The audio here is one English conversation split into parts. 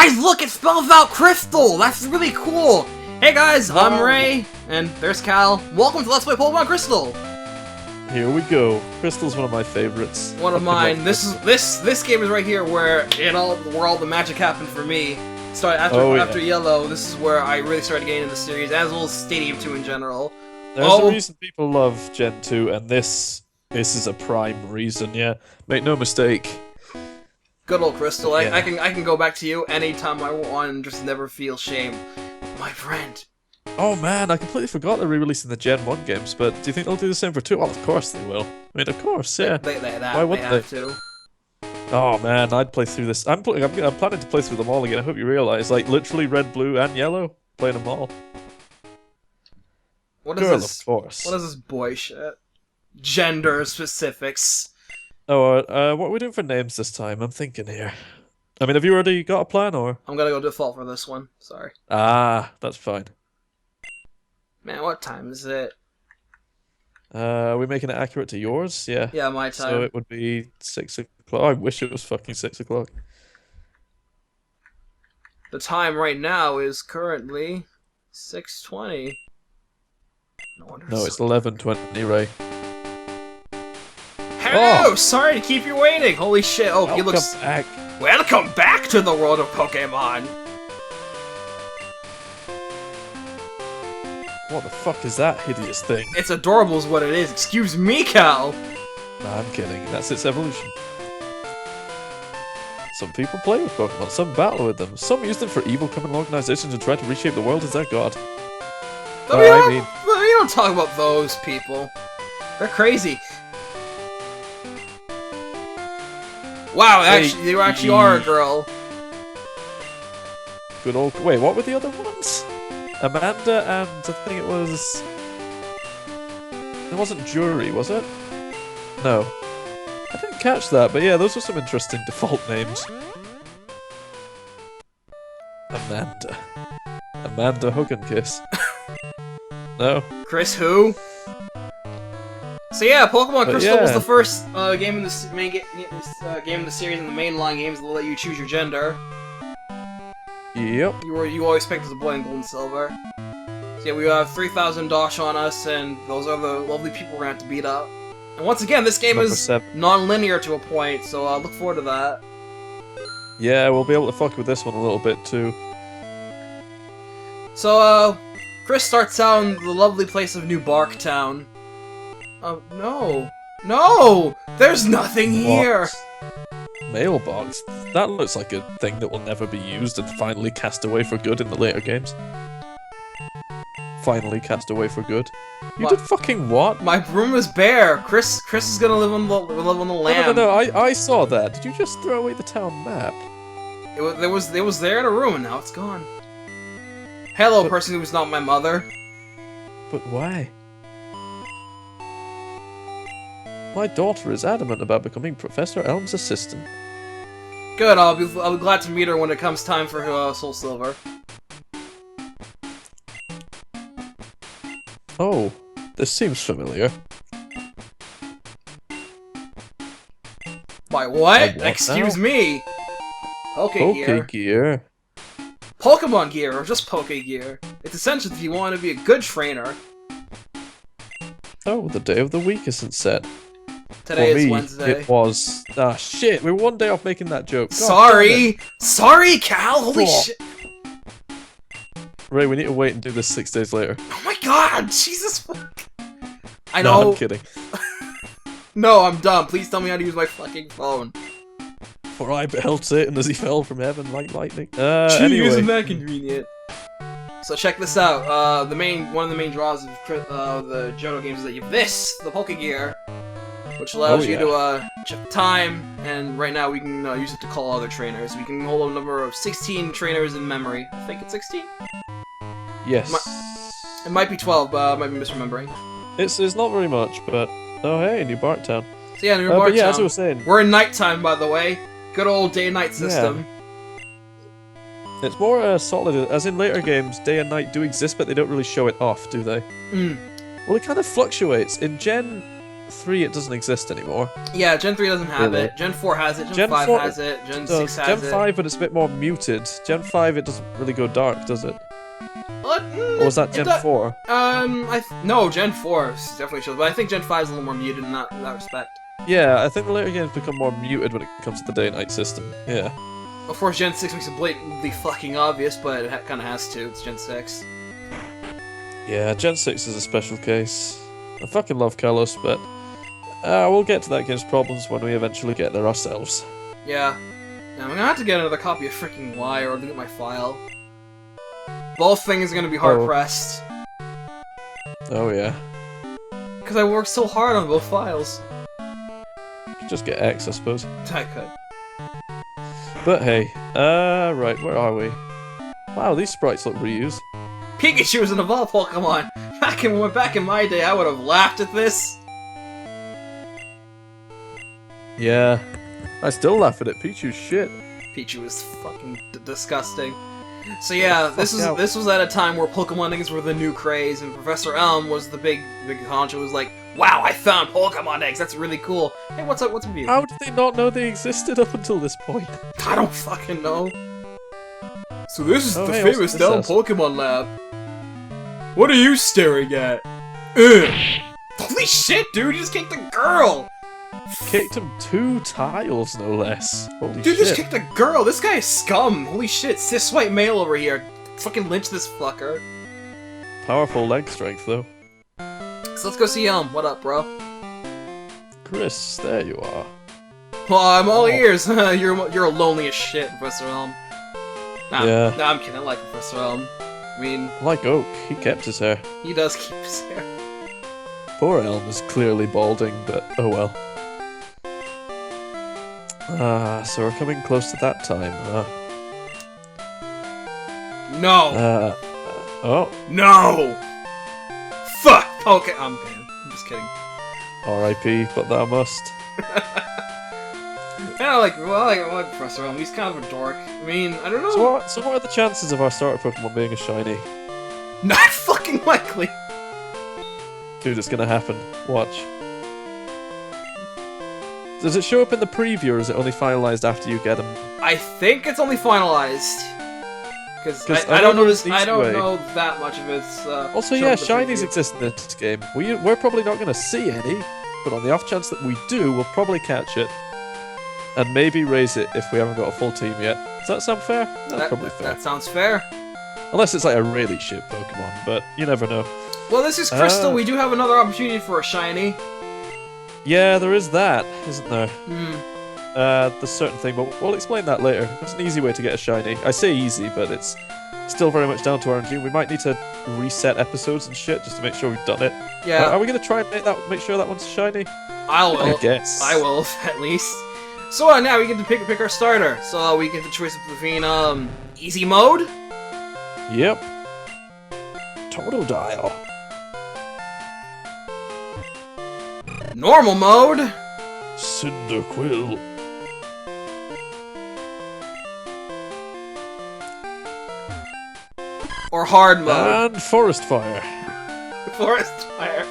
Guys, look, it spells out crystal! That's really cool! Hey guys, I'm Ray, and there's Cal. Welcome to Let's Play Pokemon Crystal! Here we go. Crystal's one of my favorites. One of mine. This game is right here where all the magic happened for me. After Yellow, this is where I really started getting into the series, as well as Stadium 2 in general. There's a reason people love Gen 2, and this is a prime reason, yeah. Make no mistake. Good old Crystal. Yeah. I can go back to you anytime I want and just never feel shame. My friend. Oh man, I completely forgot they're re-releasing the Gen 1 games, but do you think they'll do the same for 2? Well, of course they will. I mean, of course, yeah. Why wouldn't they? Have to. Oh man, I'd play through this. I'm planning to play through them all again. I hope you realize, like, literally red, blue, and yellow, playing them all. What is this? Of course. What is this boy shit? Gender specifics. Oh, what are we doing for names this time? I'm thinking here. I mean, have you already got a plan, or? I'm gonna go default for this one. Sorry. Ah, that's fine. Man, what time is it? Are we making it accurate to yours? Yeah. Yeah, my time. So it would be 6 o'clock. I wish it was fucking 6 o'clock. The time right now is currently 6:20. No, it's 11:20, Ray. Hello! Oh. Sorry to keep you waiting! Holy shit, oh, he looks... back. Welcome back to the world of Pokemon! What the fuck is that hideous thing? It's adorable is what it is. Excuse me, Cal! Nah, I'm kidding. That's its evolution. Some people play with Pokemon, some battle with them, some use them for evil criminal organizations and try to reshape the world as their god. We don't talk about those people. They're crazy. Wow, actually, you actually are a girl. Good old... Wait, what were the other ones? Amanda and I think it was... It wasn't Jury, was it? No. I didn't catch that, but yeah, those were some interesting default names. Amanda. Amanda Hug and Kiss. No. Kris who? So yeah, Pokemon Crystal was the first game in the game in the series and the mainline games that let you choose your gender. Yep. You always picked as a boy in Gold and Silver. So yeah, we have 3,000 Dosh on us, and those are the lovely people we're gonna have to beat up. And once again, this game is non-linear to a point, so look forward to that. Yeah, we'll be able to fuck with this one a little bit too. So Kris starts out in the lovely place of New Bark Town. Oh, no. No! There's nothing here! Mailbox? That looks like a thing that will never be used and finally cast away for good in the later games. Finally cast away for good. You did fucking what? My room is bare. Kris is gonna live on the land. No, I saw that. Did you just throw away the town map? It was there in a room and now it's gone. Hello, person who was not my mother. But why? My daughter is adamant about becoming Professor Elm's assistant. Good, I'll be glad to meet her when it comes time for SoulSilver. Oh, this seems familiar. By what? Excuse me! Pokegear. Pokemon gear, or just Pokegear. It's essential if you want to be a good trainer. Oh, the day of the week isn't set. Today is Wednesday. It was. Ah, shit, we were one day off making that joke. God, sorry! Sorry, Cal! Holy shit! Ray, we need to wait and do this 6 days later. Oh my god! Jesus fuck! I know. No, I'm kidding. No, I'm dumb. Please tell me how to use my fucking phone. For I beheld Satan as he fell from heaven like lightning. Anyway. Isn't that convenient? So check this out. One of the main draws of the Johto games is that you have the Pokegear, which allows you to check time, and right now we can use it to call other trainers. We can hold a number of 16 trainers in memory. I think it's 16? Yes. It might be 12, but I might be misremembering. It's not very much, but... Oh hey, New Bark Town. So yeah, New Bark Town. Yeah, as I was saying. We're in nighttime, by the way. Good old day-night system. Yeah. It's more solid, as in later games, day and night do exist, but they don't really show it off, do they? Mm. Well, it kind of fluctuates. In Gen 3 it doesn't exist anymore. Yeah, Gen 3 doesn't have Really? it. Gen 4 has it. Gen 5 has it. Gen 6 has Gen it. 5, but it's a bit more muted. Gen 5, it doesn't really go dark, does it? What? Or was that Gen 4? No, Gen 4 definitely shows, but I think Gen 5 is a little more muted in that respect. Yeah, I think the later games become more muted when it comes to the day-night system. Yeah. Of course, Gen 6 makes it blatantly fucking obvious, but it kind of has to. It's Gen 6. Yeah, Gen 6 is a special case. I fucking love Kalos, but we'll get to that game's problems when we eventually get there ourselves. Yeah. Now, I'm gonna have to get another copy of freaking Y or look at my file. Both things are gonna be hard-pressed. Oh, yeah. Because I worked so hard on both files. You could just get X, I suppose. I could. But hey, right, where are we? Wow, these sprites look reused. Pikachu is an evolved Pokemon! Back in my day, I would have laughed at this! Yeah. I still laugh at it. Pichu's shit. Pichu is fucking disgusting. So yeah, this was at a time where Pokemon eggs were the new craze, and Professor Elm was the big honcho who was like, "Wow, I found Pokemon eggs. That's really cool." Hey, what's up? What's with you? How did they not know they existed up until this point? I don't fucking know. So this is the hey, famous Elm Pokemon Lab. What are you staring at? Ugh. Holy shit, dude! You just kicked a girl. Kicked him 2 tiles, no less. Holy Dude shit. just kicked a girl! This guy is scum! Holy shit, cis white male over here. Fucking lynch this fucker. Powerful leg strength, though. So let's go see What up, bro? Kris, there you are. Well, I'm all ears. You're lonely as shit, Professor Elm. Yeah. Nah, I'm kidding. I like Professor Elm. I mean... Like Oak, he kept his hair. He does keep his hair. Poor Elm is clearly balding, but oh well. So we're coming close to that time, No! Oh. No! Fuck! Okay, I'm kidding. I'm just kidding. R.I.P., but thou must. I like Professor Elm. He's kind of a dork. I mean, I don't know. So what are the chances of our starter Pokemon being a shiny? Not fucking likely! Dude, it's gonna happen. Watch. Does it show up in the preview, or is it only finalized after you get them? I think it's only finalized. Because I don't know that much of its. Also, yeah, shinies exist in this game. We're probably not going to see any, but on the off chance that we do, we'll probably catch it. And maybe raise it if we haven't got a full team yet. Does that sound fair? That's probably fair. That sounds fair. Unless it's like a really shit Pokemon, but you never know. Well, this is Crystal. We do have another opportunity for a shiny. Yeah, there is that, isn't there? Hmm. There's certain thing, but we'll explain that later. There's an easy way to get a shiny. I say easy, but it's still very much down to RNG. We might need to reset episodes and shit just to make sure we've done it. Yeah. Are we gonna try and make sure that one's shiny? I guess. I will, at least. So now we get to pick our starter. So we get the choice between easy mode. Yep. Totodile. Normal mode. Cyndaquil. Or hard mode. And Forest Fire. Forest Fire.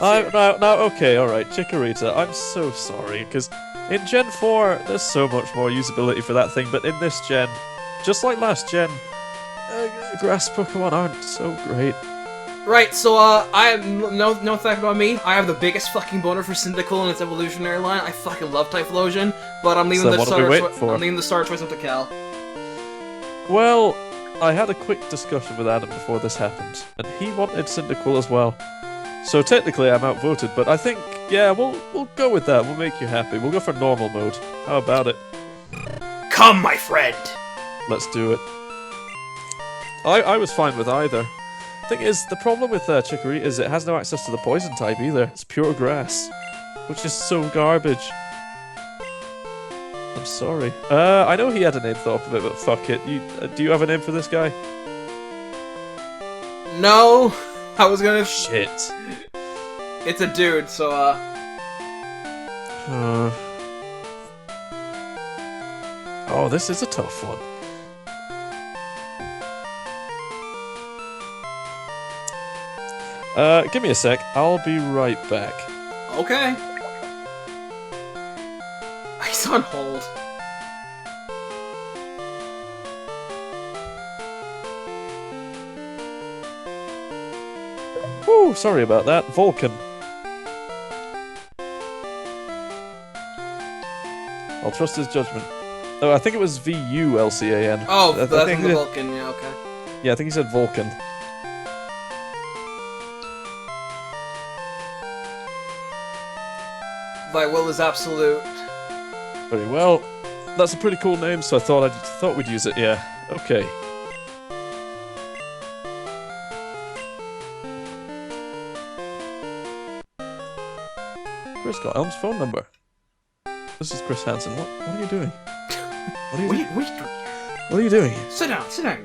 Now, okay, alright, Chikorita, I'm so sorry, because in Gen 4, there's so much more usability for that thing, but in this gen, just like last gen, grass Pokemon aren't so great. Right, so I have no fact about me. I have the biggest fucking boner for Cyndaquil and its evolutionary line. I fucking love Typhlosion, but I'm leaving the starter choice up to Cal. Well, I had a quick discussion with Adam before this happened, and he wanted Cyndaquil as well. So technically I'm outvoted, but I think, yeah, we'll go with that. We'll make you happy. We'll go for normal mode. How about it? Come, my friend! Let's do it. I was fine with either. Thing is, the problem with Chikorita is it has no access to the poison type either. It's pure grass, which is so garbage. I'm sorry. I know he had a name thought of it, but fuck it. Do you have a name for this guy? No, I was gonna. Shit. It's a dude, so Oh, this is a tough one. Give me a sec. I'll be right back. Okay. He's on hold. Ooh, sorry about that. Vulcan. I'll trust his judgment. Oh, I think it was VULCAN. Oh, I that's think the Vulcan, yeah, okay. Yeah, I think he said Vulcan. Thy will is absolute. Very well. That's a pretty cool name, so I thought we'd use it. Yeah. Okay. Kris got Elm's phone number. This is Kris Hansen. What are you doing? What are you doing? What are you doing? Sit down. What are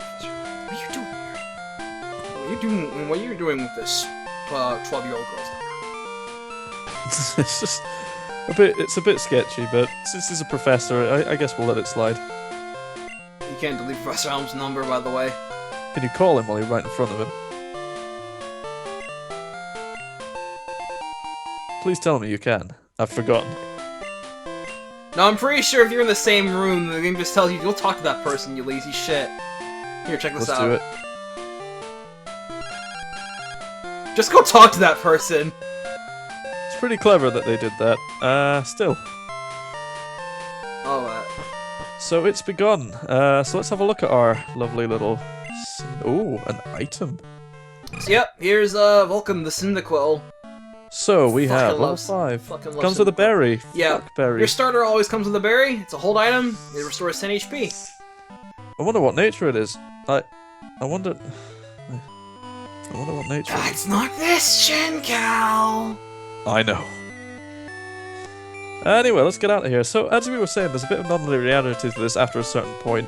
you doing here? What are you doing with this 12-year-old girl? It's just it's a bit sketchy, but since he's a professor, I guess we'll let it slide. You can't delete Professor Elm's number, by the way. Can you call him while you're right in front of him? Please tell me you can. I've forgotten. No, I'm pretty sure if you're in the same room, the game just tells you, go talk to that person, you lazy shit. Here, check this out. Let's do it. Just go talk to that person. It's pretty clever that they did that. Still. All right. So it's begun. So let's have a look at our lovely little... Ooh, an item. So, yep, here's Vulcan the Cyndaquil. So we have level 5. Comes with a berry. Yeah. Fuck berry. Your starter always comes with a berry. It's a hold item. It restores 10 HP. I wonder what nature it is. I wonder what nature it is. It's not this, Shincal! I know. Anyway, let's get out of here. So, as we were saying, there's a bit of non-linearity to this after a certain point.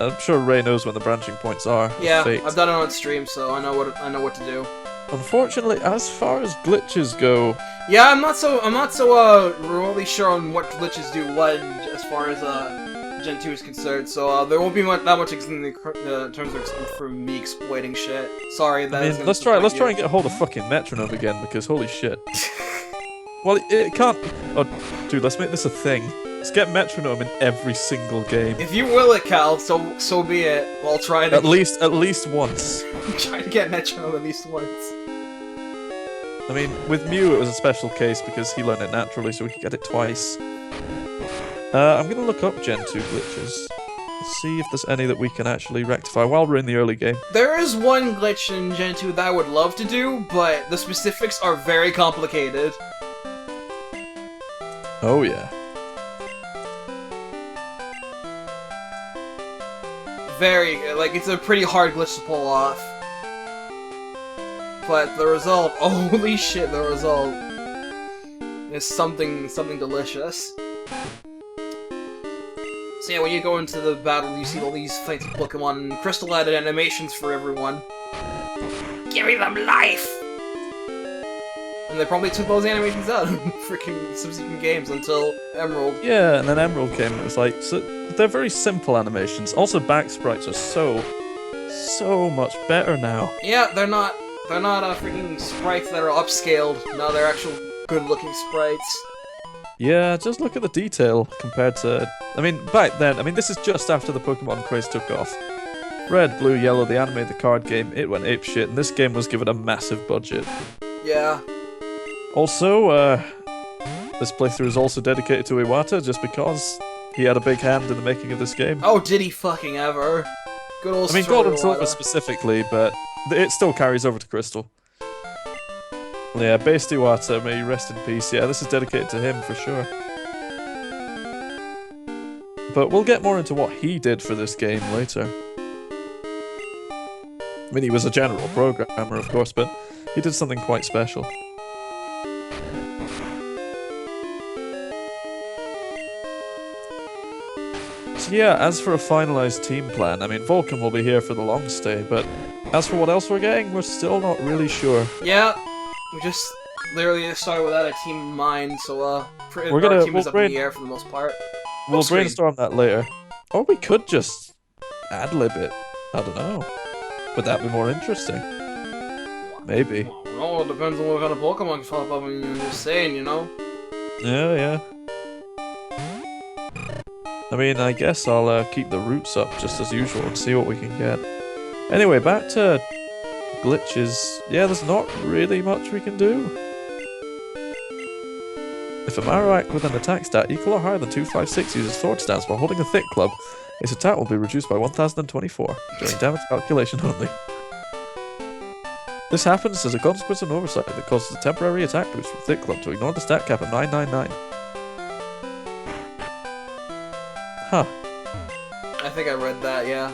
I'm sure Ray knows when the branching points are. Yeah, Fate. I've done it on stream, so I know what to do. Unfortunately, as far as glitches go... Yeah, I'm not so remotely sure on what glitches do what as far as Gen 2 is concerned, so there won't be that much in terms of for me exploiting shit. Sorry, that. I mean, let's try and get a hold of fucking Metronome again, because holy shit. Well, it can't... Oh, dude, let's make this a thing. Let's get Metronome in every single game. If you will it, Cal, so be it. I'll try to... At least once. Try to get Metronome at least once. I mean, with Mew it was a special case because he learned it naturally, so we could get it twice. I'm gonna look up Gen 2 glitches. Let's see if there's any that we can actually rectify while we're in the early game. There is one glitch in Gen 2 that I would love to do, but the specifics are very complicated. Oh yeah. It's a pretty hard glitch to pull off. But the result, holy shit, the result is something delicious. So yeah, when you go into the battle, you see all these fancy Pokemon crystal added animations for everyone. Giving them life! And they probably took those animations out of freaking subsequent games until Emerald. Yeah, and then Emerald came and it was like, so they're very simple animations. Also, back sprites are so much better now. Yeah, they're not freaking sprites that are upscaled. No, they're actual good-looking sprites. Yeah, just look at the detail compared to... I mean, back then, this is just after the Pokemon craze took off. Red, Blue, Yellow, the anime, the card game, it went apeshit, and this game was given a massive budget. Yeah. Also, this playthrough is also dedicated to Iwata, just because he had a big hand in the making of this game. Oh, did he fucking ever? Good old Gold and Silver specifically, but it still carries over to Crystal. Yeah, based Iwata, may you rest in peace. Yeah, this is dedicated to him for sure. But we'll get more into what he did for this game later. I mean, he was a general programmer, of course, but he did something quite special. So yeah, as for a finalised team plan, Vulcan will be here for the long stay, but as for what else we're getting, we're still not really sure. Yeah, we just literally started without a team in mind, so our team is up in the air for the most part. We'll brainstorm that later. Or we could just ad-lib it. I don't know. Would that be more interesting? Maybe. Oh, it depends on what kind of Pokemon can pop up. I mean, you're just saying, you know? Yeah. I mean, I guess I'll keep the roots up just as usual and see what we can get. Anyway, back to glitches. Yeah, there's not really much we can do. If a Marowak with an attack stat equal or higher than 256 uses Sword Stance while holding a thick club, its attack will be reduced by 1024 during damage calculation only. This happens as a consequence of an oversight that causes a temporary attack boost from thick club to ignore the stat cap of 999. Huh. I think I read that, yeah.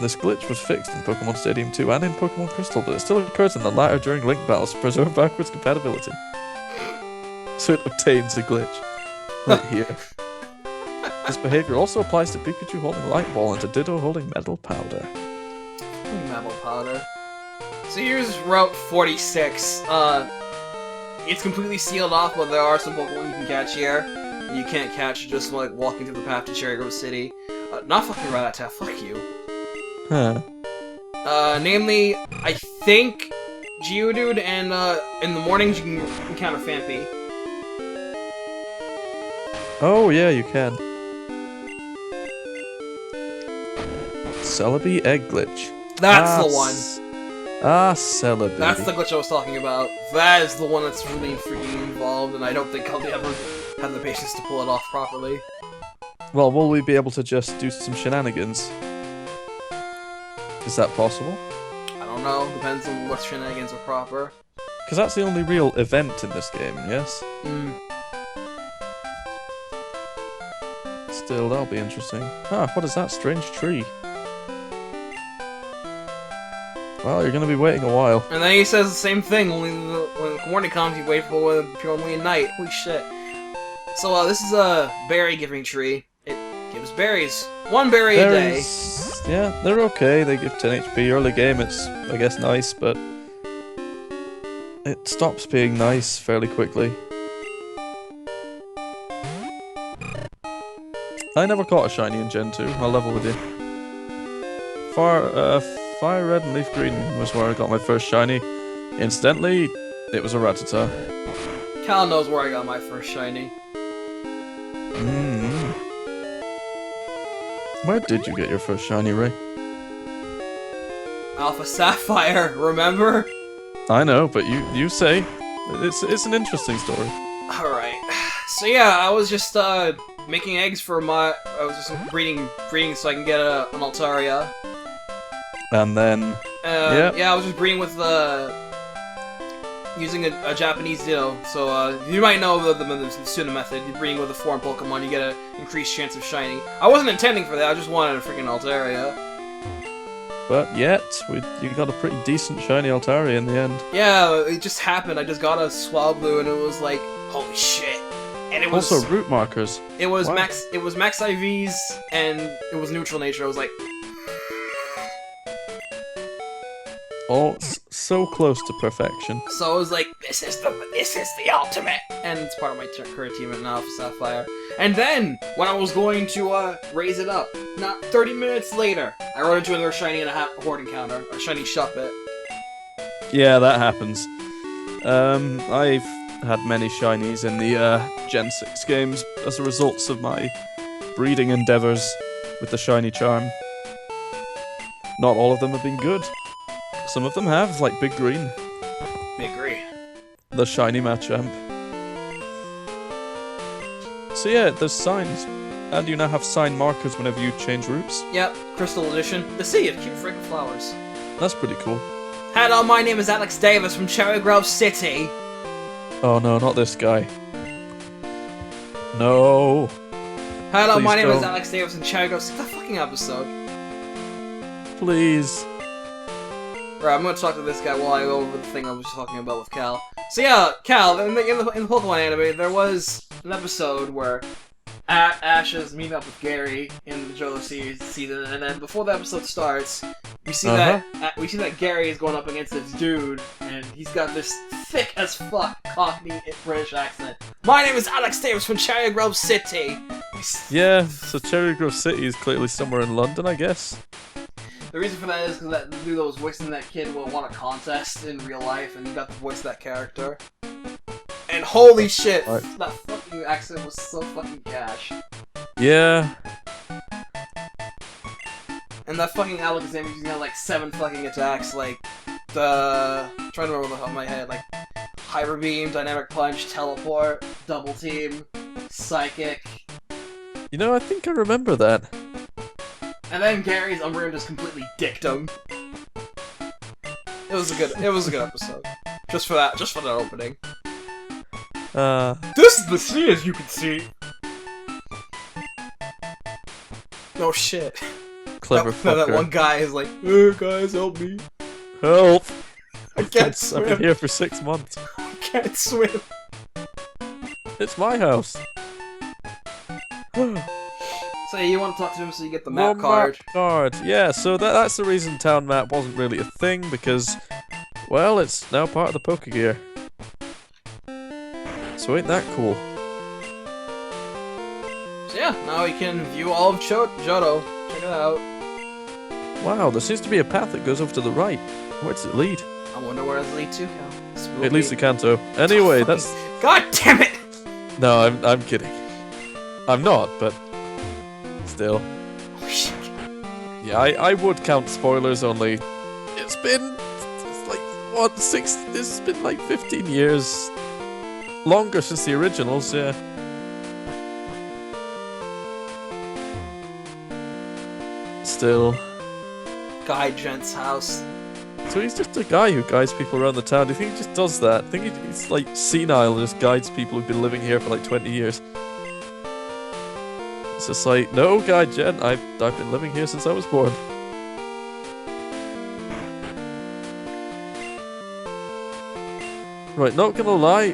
This glitch was fixed in Pokemon Stadium 2 and in Pokemon Crystal, but it still occurs in the latter during Link battles to preserve backwards compatibility. So it obtains a glitch. Right here. This behavior also applies to Pikachu holding Light Ball and to Ditto holding Metal Powder. Metal Powder. So here's Route 46. It's completely sealed off, but there are some Pokemon you can catch here. You can't catch just like walking through the path to Cherry Grove City. Not fucking Rattata, fuck you. Huh. Namely, I think Geodude, and in the mornings you can encounter Phanpy. Oh yeah, you can. Celebi Egg Glitch. That's the one. Celebi. That's the glitch I was talking about. That is the one that's really freaking involved, and I don't think I'll ever have the patience to pull it off properly. Well, will we be able to just do some shenanigans? Is that possible? I don't know. Depends on what shenanigans are proper. Because that's the only real event in this game, yes? Still, that'll be interesting. Ah, what is that strange tree? Well, you're gonna be waiting a while. And then he says the same thing, only when the morning comes, you wait for only at night. Holy shit. So, this is a berry-giving tree. It gives berries. One berry a day. Yeah, they're okay. They give 10 HP. Early game, it's, I guess, nice, but it stops being nice fairly quickly. I never caught a shiny in Gen 2. I'll level with you. Fire Red and Leaf Green was where I got my first shiny. Incidentally, it was a Rattata. Cal knows where I got my first shiny. Where did you get your first shiny, Ray? Alpha Sapphire, remember? I know, but you say. It's an interesting story. Alright. So yeah, I was just making eggs for I was just breeding so I can get an Altaria. And then... Yeah, I was just breeding with using a Japanese Ditto. So you might know the Suna method. You're breeding with a foreign Pokemon, you get an increased chance of shiny. I wasn't intending for that, I just wanted a freaking Altaria. But yet, you got a pretty decent shiny Altaria in the end. Yeah, it just happened. I just got a Swablu and it was like, holy shit. And it was also root markers. It was max IVs and it was neutral nature. I was like, oh, so close to perfection. So I was like, this is the ultimate, and it's part of my current team now for Sapphire. And then when I was going to raise it up, not 30 minutes later, I run into another shiny and a horde encounter, a shiny Shuppet. Yeah, that happens. I've had many shinies in the Gen 6 games as a result of my breeding endeavors with the shiny charm. Not all of them have been good. Some of them have, like Big Green. Big Green. The shiny Machamp. So yeah, there's signs. And you now have sign markers whenever you change routes. Yep, Crystal Edition. The sea of cute friggin' flowers. That's pretty cool. Hello, my name is Alex Davis from Cherry Grove City. Oh no, not this guy. No. Hello, Please my name is don't. Alex Davis from Cherry Grove City. That fucking episode. Please. Right, I'm gonna talk to this guy while I go over the thing I was talking about with Cal. So yeah, Cal, in the Pokemon anime, there was an episode where Ash is meeting up with Gary in the Johto season, and then before the episode starts, we see that Gary is going up against this dude, and he's got this thick as fuck Cockney British accent. My name is Alex Davis from Cherry Grove City. Yeah, so Cherry Grove City is clearly somewhere in London, I guess. The reason for that is because that dude that was voicing that kid will won a contest in real life, and he got to voice that character. And holy shit, that fucking accent was so fucking cash. Yeah. And that fucking Alakazam using like 7 fucking attacks, like the I'm trying to remember the top of my head, like Hyper Beam, Dynamic Punch, Teleport, Double Team, Psychic. You know, I think I remember that. And then Gary's Umbreon just completely dicked him. It was a good episode. Just for that opening. This is the sea, as you can see. No shit. Clever fucker. That one guy is like, "Hey guys, help me. Help! I can't swim. I've been here for 6 months. I can't swim." It's my house. So you want to talk to him so you get the map card. Map card. Yeah, so that's the reason town map wasn't really a thing, because, well, it's now part of the Pokégear. So ain't that cool? So yeah, now we can view all of Johto. Check it out. Wow, there seems to be a path that goes over to the right. Where does it lead? I wonder where it leads to, Cal. It leads to Kanto. Anyway, that's... God damn it! No, I'm kidding. I'm not, but... Still. Oh, shit. Yeah, I would count spoilers, only... It's been... like, what, it's been like 15 years. Longer since the originals, yeah. Still. Guy Gent's house. So he's just a guy who guides people around the town. Do you think he just does that? I think he's like senile and just guides people who've been living here for like 20 years. It's just like, no, Guy Gen, I've been living here since I was born. Right, not gonna lie,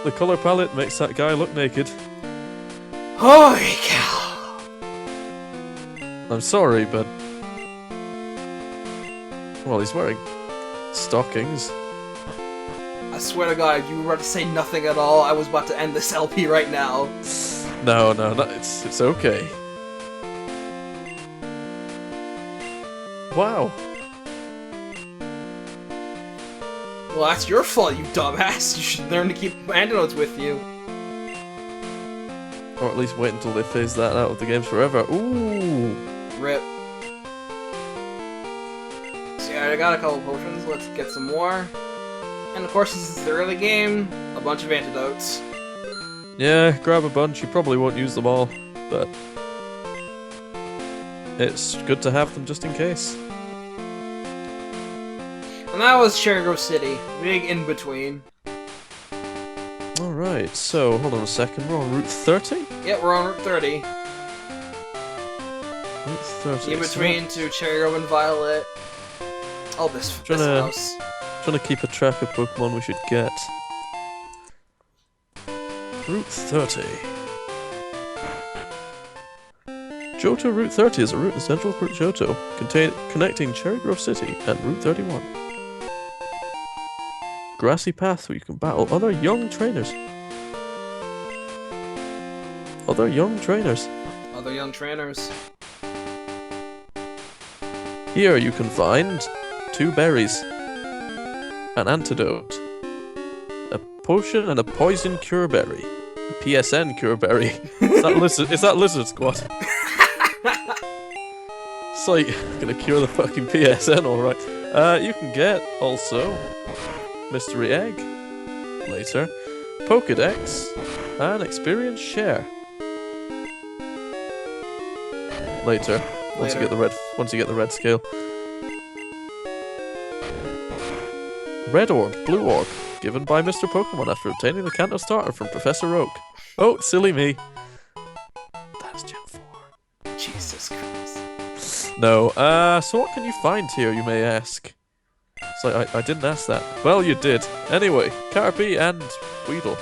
the colour palette makes that guy look naked. Holy cow! I'm sorry, but... Well, he's wearing stockings. I swear to God, if you were about to say nothing at all, I was about to end this LP right now. No, it's okay. Wow. Well, that's your fault, you dumbass. You should learn to keep antidotes with you. Or at least wait until they phase that out of the games forever. Ooh. Rip. So yeah, I got a couple potions. Let's get some more. And of course, since it's the early game, a bunch of antidotes. Yeah, grab a bunch. You probably won't use them all, but it's good to have them just in case. And that was Cherry Grove City. Big in-between. Alright, so, hold on a second. We're on Route 30? Yeah, we're on Route 30. Route 30. In between to Cherry Grove and Violet. Oh, this house. Trying to keep a track of Pokemon we should get. Route 30. Johto Route 30 is a route in central Johto, connecting Cherry Grove City and Route 31. Grassy path where you can battle other young trainers. Other young trainers. Here you can find 2 berries, an antidote, a potion, and a poison cure berry. A PSN cure berry. Is that lizard squad? It's like, gonna cure the fucking PSN, alright. You can get, also, Mystery Egg, later, Pokedex, and Experience Share. Later. Once you get the red scale. Red Orb, Blue Orb, given by Mr. Pokemon after obtaining the Kanto starter from Professor Oak. Oh, silly me. That's Gen 4. Jesus Christ. No, so what can you find here, you may ask? It's like, I didn't ask that. Well, you did. Anyway, Caterpie and Weedle.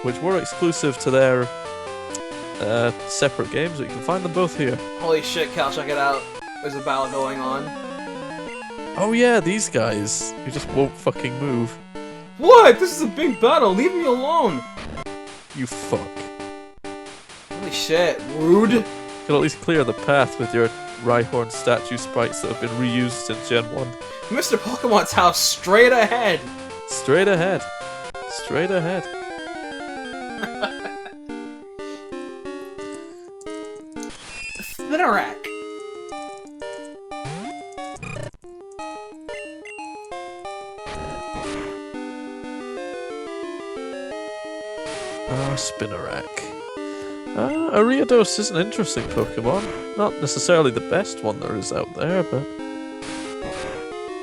Which were exclusive to their separate games, but you can find them both here. Holy shit, Cal, check it out. There's a battle going on. Oh yeah, these guys who just won't fucking move. What? This is a big battle. Leave me alone. You fuck. Holy shit, rude. could at least clear the path with your Rhyhorn statue sprites that have been reused since Gen 1. Mr. Pokemon's house, straight ahead! Straight ahead. Straight ahead. Spinarak! Spinarak. Ariados is an interesting Pokemon. Not necessarily the best one there is out there, but...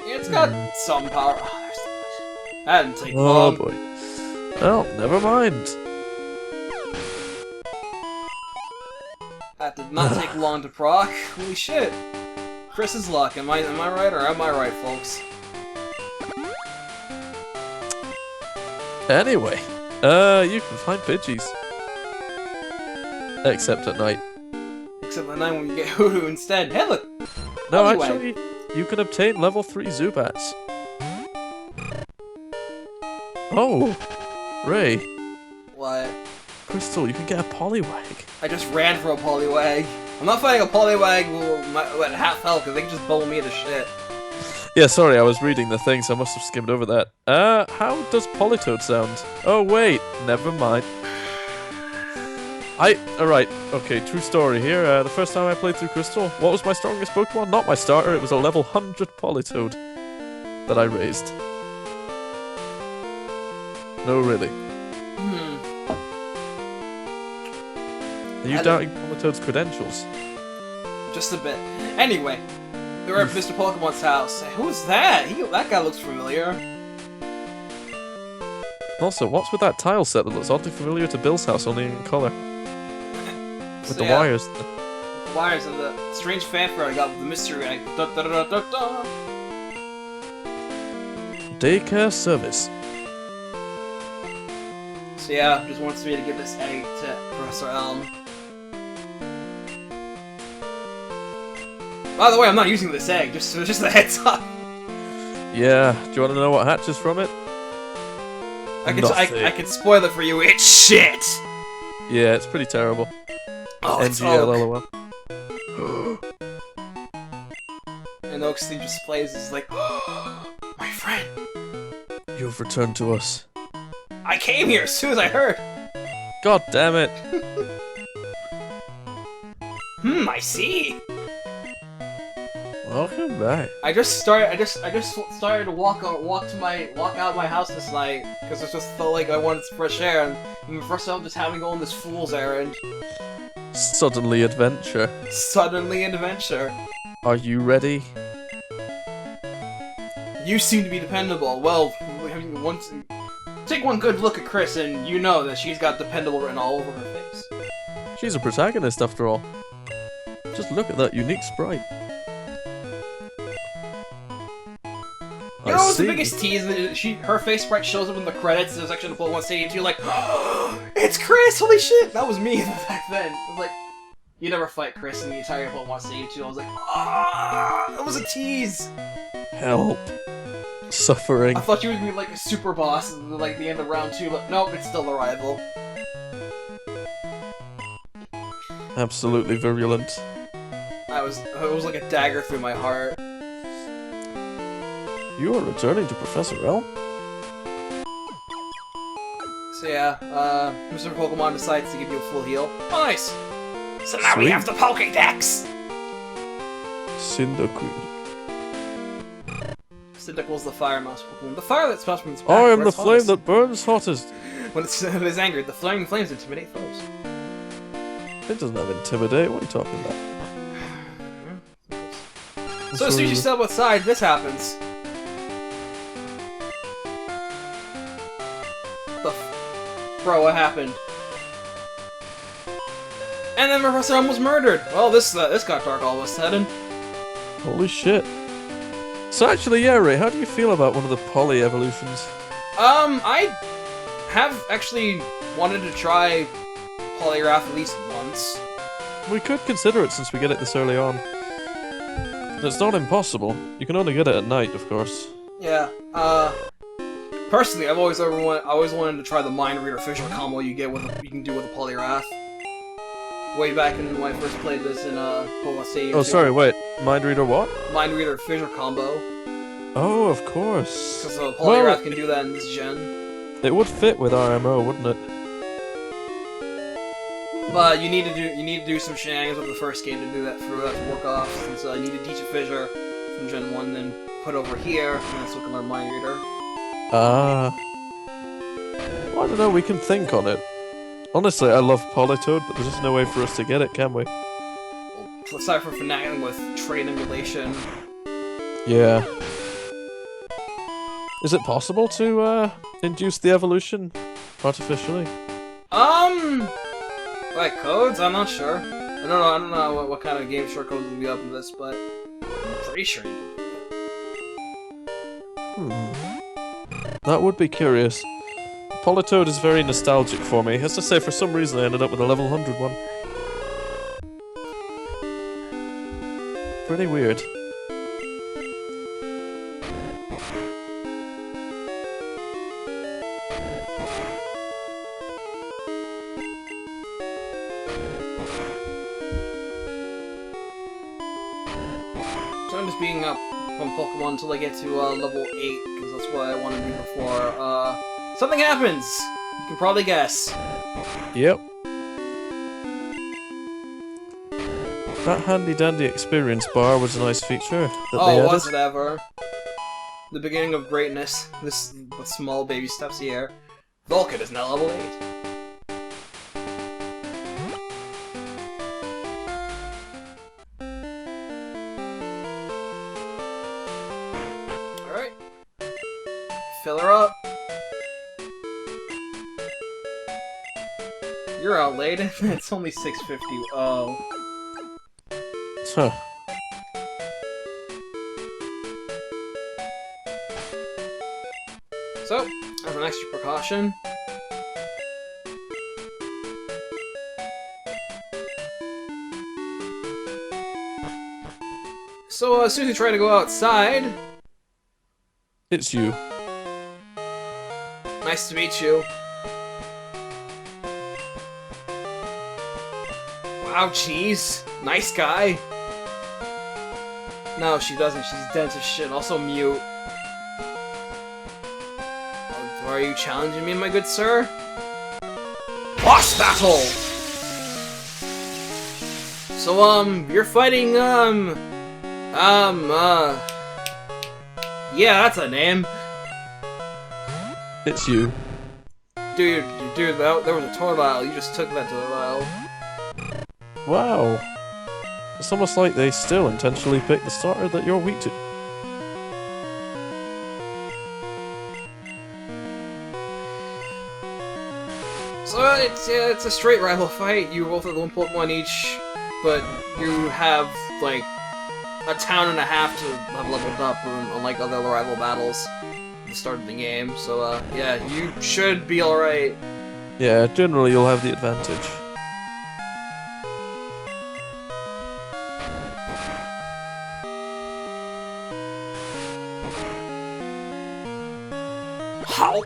It's got some power. Oh, there's so much. That didn't take long. Oh boy. Well, never mind. That did not take long to proc. Holy shit. Chris's luck. Am I right or am I right, folks? Anyway, you can find Pidgeys. Except at night. Except at night when you get Hoodoo instead. Hey, look! No, Poliwag. actually, you can obtain level 3 Zubats. Oh! Ray. What? Crystal, you can get a Poliwag. I just ran for a Poliwag. I'm not fighting a Poliwag at half health because they can just bowl me to shit. Yeah, sorry, I was reading the thing, so I must have skimmed over that. How does Politoed sound? Oh, wait, never mind. Alright, okay, true story here. The first time I played through Crystal, what was my strongest Pokemon? Not my starter, it was a level 100 Politoed that I raised. No, really. Are you doubting Politoed's credentials? Just a bit. Anyway, we're at Mr. Pokemon's house. Who's that? That guy looks familiar. Also, what's with that tile set that looks oddly familiar to Bill's house, only in colour? With the wires. The wires and the strange fanfare I got with the mystery egg. Da, da, da, da, da. Daycare service. So yeah, just wants me to give this egg to Professor Elm. By the way, I'm not using this egg, just a heads up. Yeah, do you want to know what hatches from it? I can spoil it for you, it's shit! Yeah, it's pretty terrible. Oh, it's NGL, Oak. And Oak Steve just plays, is like, oh, my friend. You've returned to us. I came here as soon as I heard. God damn it. I see. Welcome back. I just started to walk out of my house this night because it just felt like I wanted some fresh air, and first I'm just having to go on this fool's errand. Suddenly adventure. Suddenly adventure. Are you ready? You seem to be dependable. Well, take one good look at Kris, and you know that she's got dependable written all over her face. She's a protagonist after all. Just look at that unique sprite. You know what's the biggest tease? Her face sprite shows up in the credits. There's actually a Pokemon Stadium 2. You're like, oh, it's Kris! Holy shit! That was me back then. It was like, you never fight Kris in the entire Pokemon Stadium 2. I was like, ah, that was a tease. Help. Suffering. I thought you would be like a super boss at like the end of round 2, but nope, it's still a rival. Absolutely virulent. It was like a dagger through my heart. You are returning to Professor Elm? So yeah, Mr. Pokemon decides to give you a full heal. Oh, nice! So now we Sweet. have the Pokédex! Cyndaquil. Cyndaquil's the fire mouse Pokemon. The fire that spouts from its back. I am where the it's flame hottest. that burns hottest. When it is angered, the flaming flames intimidate foes. It doesn't have intimidate, what are you talking about? So as soon as you step outside, this happens. Bro, what happened? And then Professor Elm was murdered! Well, this got dark all of a sudden. Holy shit. So actually, yeah, Ray, how do you feel about one of the poly evolutions? I have actually wanted to try Polygraph at least once. We could consider it since we get it this early on. It's not impossible. You can only get it at night, of course. Yeah, personally, I've always wanted to try the Mind Reader Fisher combo you can do with a Polygraph. way back when I first played this in Pokemon Stadium. Oh, sorry, wait. Mind Reader what? Mind Reader Fissure combo. Oh, of course. Because Poliwrath can do that in this gen. It would fit with RMO, wouldn't it? But you need to do some shenanigans with the first game to do that for that to work off. Since you need to teach a Fissure from Gen 1, then put over here, and then so we can learn Mind Reader. Ah. Well, I don't know, we can think on it. Honestly, I love Politoed, but there's just no way for us to get it, can we? Well, aside from finagling with train emulation. Yeah. Is it possible to, induce the evolution artificially? Like codes? I'm not sure. I don't know what kind of game shortcodes will be up in this, but I'm pretty sure you can do that. That would be curious. Politoed is very nostalgic for me. Has to say, for some reason I ended up with a level 100 one. Pretty weird. So I'm just being up from Pokemon until I get to level 8, because that's what I want to do before something happens! You can probably guess. Yep. That handy-dandy experience bar was a nice feature that they added. Oh, was it ever? The beginning of greatness. This with small baby steps here. Vulcan is now level 8. Alright. Fill her up. You're out late. It's only 6:50. Oh. Huh. So, as an extra precaution, so as soon as you try to go outside, it's you. Nice to meet you. Wow, cheese. Nice guy. No, she doesn't. She's dense as shit. Also mute. Are you challenging me, my good sir? Boss battle! So, you're fighting, yeah, that's a name. It's you. Dude, there was a Totodile. You just took that Totodile. Wow. It's almost like they still intentionally picked the starter that you're weak to. So it's a straight rival fight. You both have 1 Pokemon each, but you have like a town and a half to have leveled up, unlike other rival battles at the start of the game. So yeah, you should be all right. Yeah, generally you'll have the advantage. How?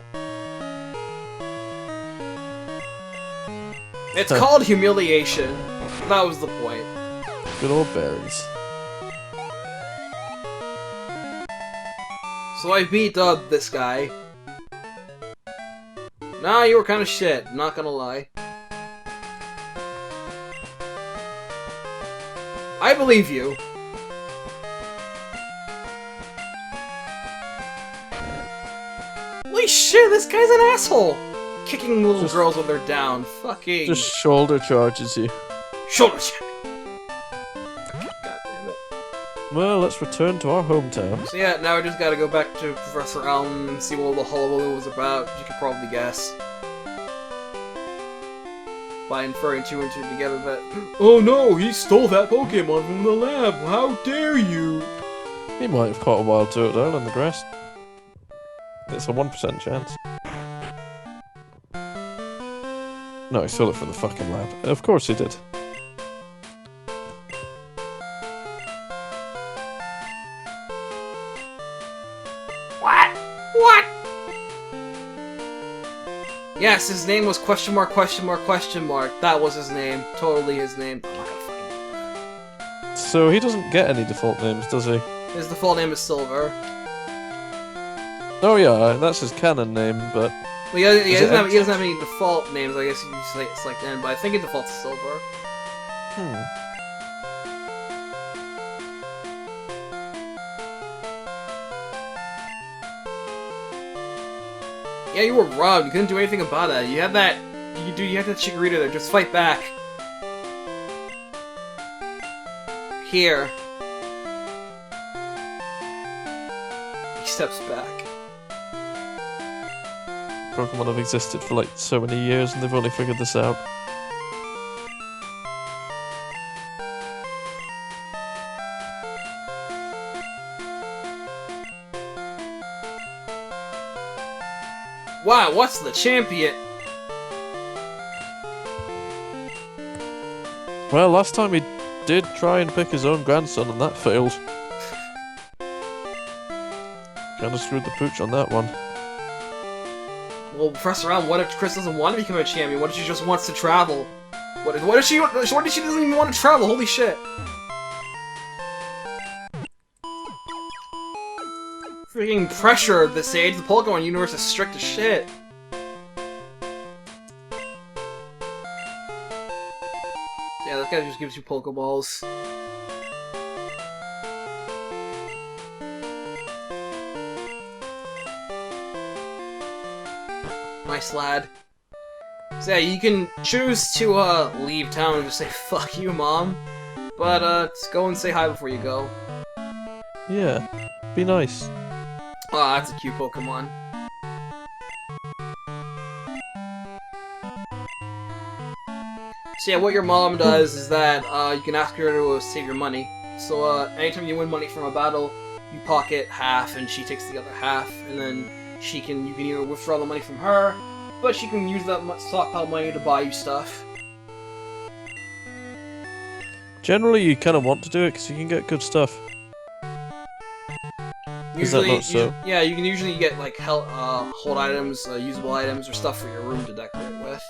It's called humiliation. That was the point. Good old berries. So I beat this guy. Nah, you were kind of shit, not gonna lie. I believe you. Holy shit, this guy's an asshole! Kicking little girls when they're down. Fucking... Just shoulder charges you. Shoulder check! God damn it. Well, let's return to our hometown. So yeah, now I just gotta go back to Professor Elm and see what the hullabaloo was about. You can probably guess. By inferring 2 and 2 together that... Oh no, he stole that Pokemon from the lab! How dare you! He might have caught a wild Totodile in the grass. It's a 1% chance. No, he stole it from the fucking lab. Of course he did. What? What? Yes, his name was question mark, question mark, question mark. That was his name. Totally his name. I'm not gonna fucking... So he doesn't get any default names, does he? His default name is Silver. Oh yeah, that's his canon name, but... Well, he doesn't have any default names, I guess you can say it's like N, but I think it defaults to Silver. Yeah, you were robbed. You couldn't do anything about that. You had that... You had that Chikorita there. Just fight back. Here. He steps back. Pokemon have existed for like so many years and they've only figured this out. Wow, what's the champion? Well, last time he did try and pick his own grandson and that failed. Kinda screwed the pooch on that one. Well, Professor Elm, what if Kris doesn't want to become a champion? What if she just wants to travel? What if she doesn't even want to travel? Holy shit! Freaking pressure at this age. The Pokemon universe is strict as shit. Yeah, this guy just gives you Pokeballs. Nice lad. So yeah, you can choose to leave town and just say fuck you, mom. But just go and say hi before you go. Yeah, be nice. Ah, that's a cute Pokemon. So yeah, what your mom does is that you can ask her to save your money. So anytime you win money from a battle, you pocket half, and she takes the other half, and then you can either withdraw the money from her, but she can use that stockpile money to buy you stuff. Generally, you kind of want to do it because you can get good stuff. Usually, is that not so? Yeah, you can usually get like hold items, usable items, or stuff for your room to decorate with.